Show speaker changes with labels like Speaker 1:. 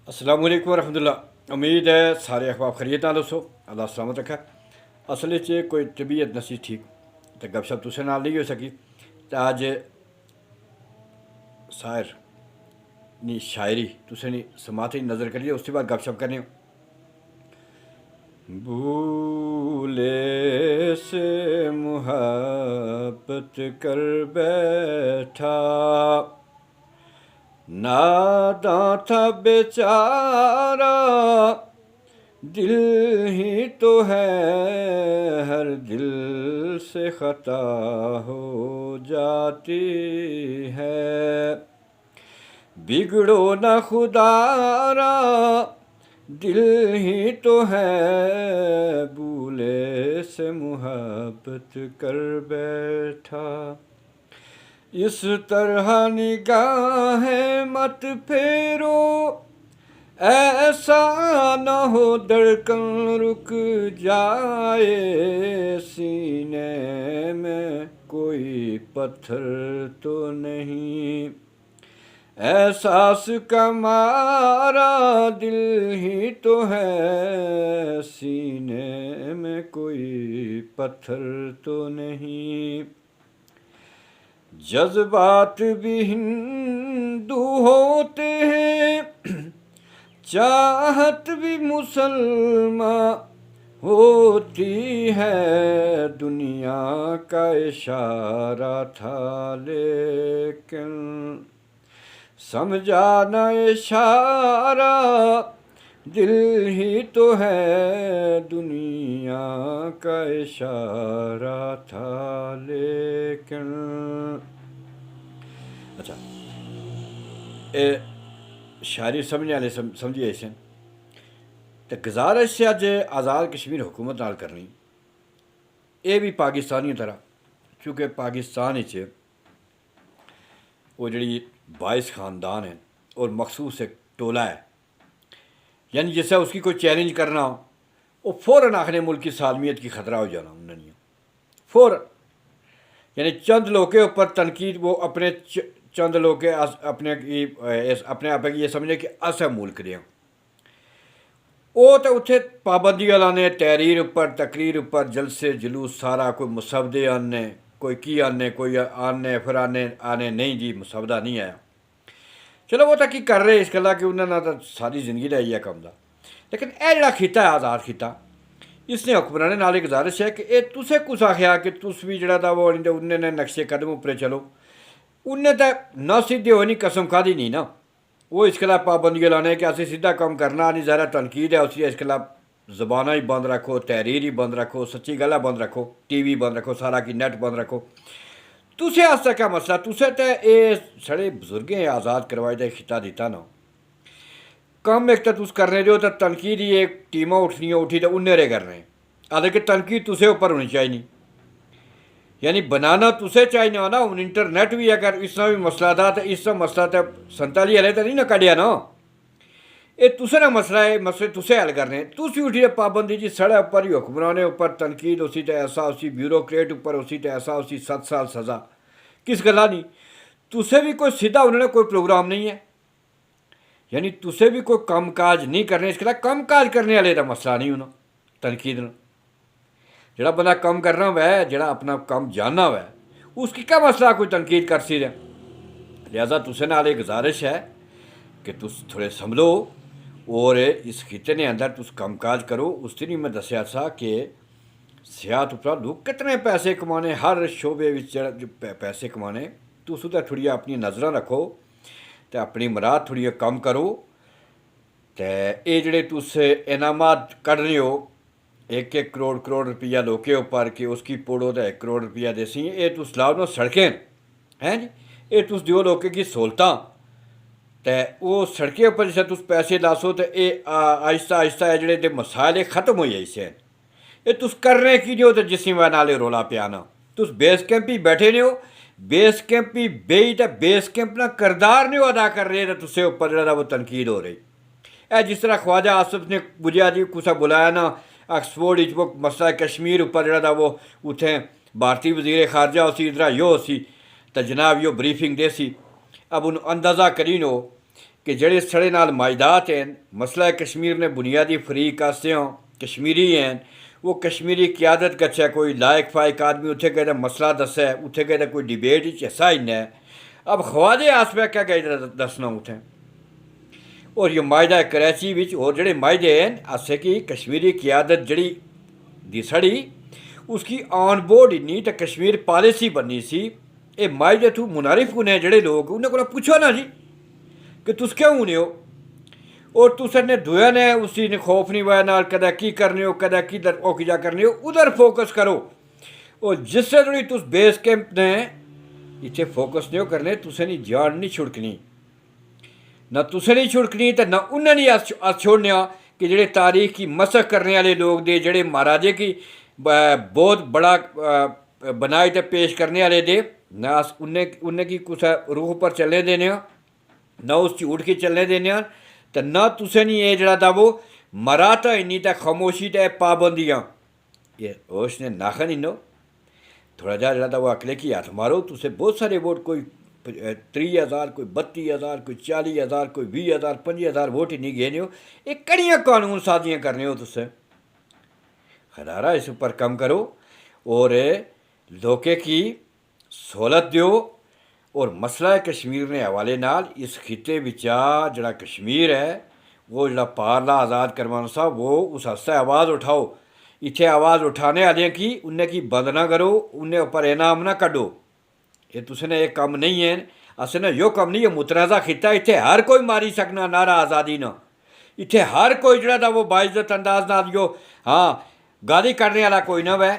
Speaker 1: السلام علیکم ورحمۃ اللہ۔ امید ہے سارے احباب خیریت نال ہو، اللہ سلامت رکھا۔ اصل کوئی طبیعت نسی ٹھیک تو گپ شپ تسے نال نہیں ہو سکی، تو اج شاعر نی شاعری تسے نی سماعت نظر کریے، اس کے بعد گپ شپ کرنے ہو۔ بھولے سے محبت کر بیٹھا، ناداں تھا بیچارہ، دل ہی تو ہے، ہر دل سے خطا ہو جاتی ہے، بگڑو نہ خدا را، دل ہی تو ہے، بھولے سے محبت کر بیٹھا، اس طرح نگاہیں مت پھیرو، ایسا نہ ہو دھڑکن رک جائے، سینے میں کوئی پتھر تو نہیں، احساس کا مارا دل ہی تو ہے، سینے میں کوئی پتھر تو نہیں، جذبات بھی ہندو ہوتے ہیں، چاہت بھی مسلمان ہوتی ہے، دنیا کا اشارہ تھا لیکن سمجھا نہ اشارہ، دل ہی تو ہے، دنیا کا اشارہ تھا لیکن۔ اچھا اے شاعری سمجھنے والے سمجھیے اسے تو گزارش سے اج آزاد کشمیر حکومت نال کرنی، یہ بھی پاکستانی طرح، چونکہ پاکستان وہ جڑی 22 خاندان ہیں اور مخصوص ایک ٹولہ ہے، یعنی جس سے اس کی کوئی چیلنج کرنا ہو، وہ فوراً آخنے ملک کی سالمیت کی خطرہ ہو جانا انہوں نے فوراً، یعنی چند لوگوں کے اوپر تنقید، وہ اپنے چند لوگ کے اپنے آپ یہ سمجھے کہ اصل ملک دے وہ تو اتنے پابندیاں لانے، تحریر اوپر، تقریر اوپر، جلسے جلوس سارا، کوئی مسودے آنے، کوئی کی آنے، کوئی آنے پھر آنے نہیں جی مسودہ نہیں آیا، چلو وہ تو کی کر رہے اس گلا کہ انہوں نے تو ساری زندگی لائی ہے کام دا، لیکن یہ جڑا خطہ ہے آزاد خطہ، اس نے حکمرانے نال گزارش ہے کہ یہ تسے کس آخیا کہ تس بھی جڑا تھا وہ انہیں نے نقشے قدم اوپر چلو، انہیں تو نہ سیدھی ہونی قسم کھادی نہیں نا، وہ اس خلاف پابندیاں لانے کہ اسی سیدھا کام کرنا نہیں، ظاہر تنقید ہے اسی اس خلاف، زبانہ ہی بند رکھو، تحریر ہی بند رکھو، سچی گلا بند رکھو، ٹی وی بند رکھو، سارا کی نیٹ بند رکھو، تسے آستا کیا مسئلہ، تسے تو یہ سڑے بزرگیں آزاد کروائے دے خطہ دیتا نا، کم ایک تو تس کرنے جو تو تنقید ہی ایک ٹیمہ اٹھنی اٹھی تو انہیں رے کرنے، حالانکہ تنقید تسے اوپر ہونی چاہیے نہیں، یعنی بنانا تسے چاہیے نا، ہوں انٹرنیٹ بھی اگر اس طرح بھی مسئلہ تھا تو اس طرح مسئلہ تو 47 والے تو نہیں نہ کڈیا نا، یہ تسے نہ مسئلہ ہے، مسئلے تسے حل کرنے، تسی اٹھیے پابندی جی سڑے اوپر ہی حکمرانے اوپر تنقید اسی تو ایسا اسی بیوروکریٹ اوپر اسی تو ایسا اسی 7 سال سزا، کس گلا نہیں، تسے بھی کوئی سیدھا انہوں نے کوئی پروگرام نہیں ہے، یعنی تسے بھی کوئی کام کاج نہیں کرنے، اس کے لیے کام کاج کرنے والے کا مسئلہ نہیں ہونا تنقید نہ، جڑا بندہ کام کرنا ہوا ہے، جڑا اپنا کام جاننا ہوا ہے، اس کی کیا مسئلہ کوئی تنقید کر سی رہے، لہذا تسے نال ایک گزارش ہے کہ تس تھوڑے سنبھلو اور اس خطے نے اندر تس کام کاج کرو، اس دن ہی میں دسیا سا کہ صحت اوپر لوگ کتنے پیسے کمانے، ہر شعبے پیسے کمانے، تس ادھر تھوڑی اپنی نظراں رکھو تو اپنی مراد تھوڑی کم کرو، تو یہ جڑے تس انعامات کڈنے ہو 1 کروڑ روپیہ لوکے اوپر کہ اس کی پوڑو تو 1 کروڑ روپیہ دیسی، یہ تس لاؤ نا سڑکیں ہیں جی، یہ تس دیو لوکے کی سہولتاں، تو وہ سڑکیں اوپر جسے تس پیسے لاسو تو یہ آہستہ آہستہ یہ جڑے مسائل ختم ہو جائے سے، یہ تس کرنے کی جو تو جسیں وجہ نال رولا پیا نا، تس بیس کیمپ ہی بیٹھے نے ہو، بیس کیمپ ہی بہی تو بیس کیمپ نا کردار نہیں ادا کر رہے تو تسے اوپر جڑا وہ تنقید ہو رہی، اے جس طرح خواجہ آصف نے بجیا جی کسا بلایا نا آکسفورڈ وہ مسئلہ کشمیر اوپر جڑا تھا وہ اتنے بھارتی وزیر خارجہ اسی ادھر یو سی تو جناب یو بریفنگ دے سی، اب ان اندازہ کرین ہو کہ جڑے سڑے نال مائدات ہیں مسئلہ کشمیر نے بنیادی فریق آستے ہوں کشمیری ہیں وہ کشمیری قیادت گچھے کوئی لائق فائق آدمی اتھے گئے مسئلہ دسے اتھے گئے کوئی ڈیبیٹ حصہ ہی نہیں اب خواجے آسپے کیا گئے دسنا اتھے اور یہ معاہدہ کراچی وچ اور جڑے معاہدے ہیں اسے کی کشمیری قیادت جڑی دی سڑی اس کی آن بورڈ ہی نہیں تو کشمیر پالیسی بننی سی اے معاہدے تو منعرف کنے جڑے لوگ انہیں کو پوچھو نا جی کہ تس کیوں ہونے ہو اور تس نے دھویا نے اسی نے خوف نہیں ہوا نال کدے کی کرنے ہو کدے کدھر او کی جا کرنے ہو ادھر فوکس کرو اور جس سے جڑی تس بیس کیمپ نے اتنے فوکس نہیں کرنے تسے نہیں جان نہیں چھڑکنی نہ تسے نہیں چھڑکنی تو نہ انہیں نہیں اس چھوڑنے کہ جڑے تاریخ کی مسخ کرنے والے لوگ دے جڑے مہاراجے کی بہت بڑا بنائے تے پیش کرنے والے دے نہ انہیں کی کچھ روح پر چلنے دینے نہ اس جھوٹ کی چلنے دینے تو نہ تسے نہیں یہ جڑا تھا وہ مراتا ہی نہیں تے خاموشی تے پابندیاں یہ اس نے ناخن ہی نو تھوڑا جا تھا وہ اکلے کی ہاتھ مارو تسے بہت سارے ووٹ کوئی 30,000 کوئی 32,000 کوئی 40,000 کوئی 20,000 25,000 ووٹ ہی نہیں گئے ہو یہ کڑیاں قانون سازیاں کرنے ہو تسے خدارہ اس پر کم کرو اور لوکے کی سہولت دیو اور مسئلہ کشمیر نے حوالے نال اس خطے بچا جڑا کشمیر ہے وہ جڑا پارلا آزاد کروانا سا وہ اس ہستے آواز اٹھاؤ اتنے آواز اٹھانے والے کی انہیں کی بند نہ کرو انہیں اوپر انعام نہ کڈو یہ تسے نے ایک کم نہیں ہے اصل نے یہ کم نہیں یہ متنازع خطہ اتنے ہر کوئی ماری سکنا نعرہ آزادی نہ اتنے ہر کوئی جڑا تھا وہ باعزت انداز نہ دیو ہاں گالی کرنے والا کوئی نہ وے